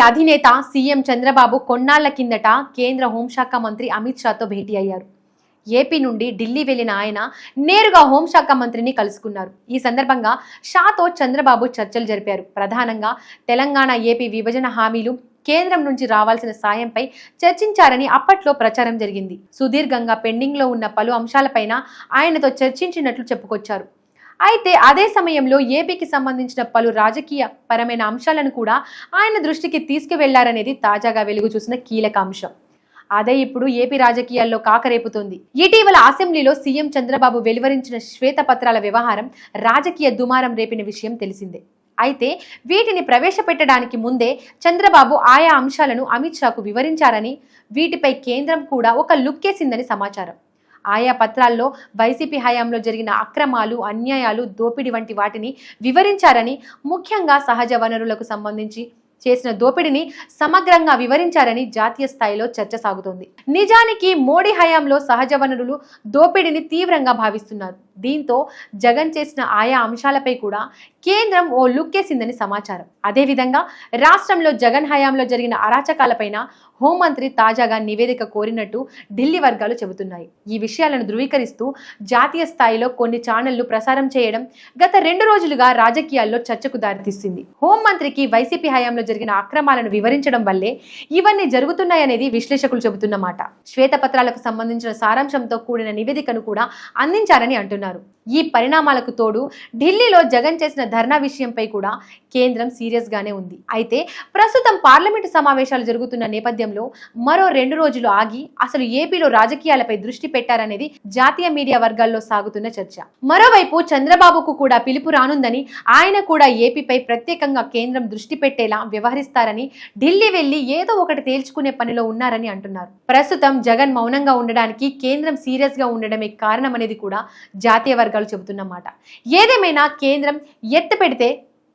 అధినేత సీఎం చంద్రబాబు కొన్నాళ్ల కిందట కేంద్ర హోంశాఖ మంత్రి అమిత్ షాతో భేటీ అయ్యారు. ఏపీ నుండి ఢిల్లీ వెళ్లిన ఆయన నేరుగా హోంశాఖ మంత్రిని కలుసుకున్నారు. ఈ సందర్భంగా షాతో చంద్రబాబు చర్చలు జరిపారు. ప్రధానంగా తెలంగాణ, ఏపీ విభజన హామీలు, కేంద్రం నుంచి రావాల్సిన సాయంపై చర్చించారని అప్పట్లో ప్రచారం జరిగింది. సుదీర్ఘంగా పెండింగ్ లో ఉన్న పలు అంశాలపైన ఆయనతో చర్చించినట్లు చెప్పుకొచ్చారు. అయితే అదే సమయంలో ఏపీకి సంబంధించిన పలు రాజకీయ పరమైన అంశాలను కూడా ఆయన దృష్టికి తీసుకువెళ్లారనేది తాజాగా వెలుగు చూసిన కీలక అంశం. అదే ఇప్పుడు ఏపీ రాజకీయాల్లో కాకరేపుతోంది. ఇటీవల అసెంబ్లీలో సీఎం చంద్రబాబు వెలువరించిన శ్వేతపత్రాల వ్యవహారం రాజకీయ దుమారం రేపిన విషయం తెలిసిందే. అయితే వీటిని ప్రవేశపెట్టడానికి ముందే చంద్రబాబు ఆయా అంశాలను అమిత్ షాకు వివరించారని, వీటిపై కేంద్రం కూడా ఒక లుక్కేసిందని సమాచారం. ఆయా పత్రాల్లో వైసీపీ హయాంలో జరిగిన అక్రమాలు, అన్యాయాలు, దోపిడీ వంటి వాటిని వివరించారని, ముఖ్యంగా సహజ వనరులకు సంబంధించి చేసిన దోపిడీని సమగ్రంగా వివరించారని జాతీయ స్థాయిలో చర్చ సాగుతోంది. నిజానికి మోడీ హయాంలో సహజ వనరులు దోపిడీని తీవ్రంగా భావిస్తున్నారు. దీంతో జగన్ చేసిన ఆయా అంశాలపై కూడా కేంద్రం ఓ లుక్కేసిందని సమాచారం. అదేవిధంగా రాష్ట్రంలో జగన్ హయాంలో జరిగిన అరాచకాలపైన హోంమంత్రి తాజాగా నివేదిక కోరినట్టు ఢిల్లీ వర్గాలు చెబుతున్నాయి. ఈ విషయాలను ధృవీకరిస్తూ జాతీయ స్థాయిలో కొన్ని ఛానళ్లు ప్రసారం చేయడం గత 2 రోజులుగా రాజకీయాల్లో చర్చకు దారితీసింది. హోంమంత్రికి వైసీపీ హయాంలో జరిగిన అక్రమాలను వివరించడం వల్లే ఇవన్నీ జరుగుతున్నాయనేది విశ్లేషకులు చెబుతున్న మాట. శ్వేతపత్రాలకు సంబంధించిన సారాంశంతో కూడిన నివేదికను కూడా అందించారని అంటున్నారు. ఈ పరిణామాలకు తోడు ఢిల్లీలో జగన్ చేసిన ధర్నా విషయంపై కూడా కేంద్రం సీరియస్ గానే ఉంది. అయితే ప్రస్తుతం పార్లమెంటు సమావేశాలు జరుగుతున్న నేపథ్యంలో మరో 2 రోజులు ఆగి అసలు ఏపీలో రాజకీయాలపై దృష్టి పెట్టారనేది జాతీయ మీడియా వర్గాల్లో సాగుతున్న చర్చ. మరోవైపు చంద్రబాబుకు కూడా పిలుపు రానుందని, ఆయన కూడా ఏపీపై ప్రత్యేకంగా కేంద్రం దృష్టి పెట్టేలా వ్యవహరిస్తారని, ఢిల్లీ వెళ్లి ఏదో ఒకటి తేల్చుకునే పనిలో ఉన్నారని అంటున్నారు. ప్రస్తుతం జగన్ మౌనంగా ఉండడానికి కేంద్రం సీరియస్ గా ఉండడమే కారణమనేది కూడా జాతీయ వర్గాలు చెబుతున్నమాట. ఏదేమైనా కేంద్రం ఎత్తి పెడితే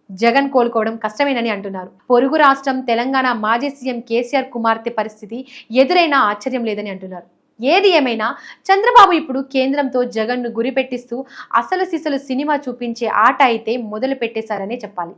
జగన్ కోలుకోవడం కష్టమేనని అంటున్నారు. పొరుగు రాష్ట్రం తెలంగాణ మాజీ సీఎం కేసీఆర్ కుమార్తె పరిస్థితి ఎదురైనా ఆశ్చర్యం లేదని అంటున్నారు. ఏది ఏమైనా చంద్రబాబు ఇప్పుడు కేంద్రంతో జగన్ ను గురిపెట్టిస్తూ అసలు సిసలు సినిమా చూపించే ఆట అయితే మొదలు పెట్టేశారనే చెప్పాలి.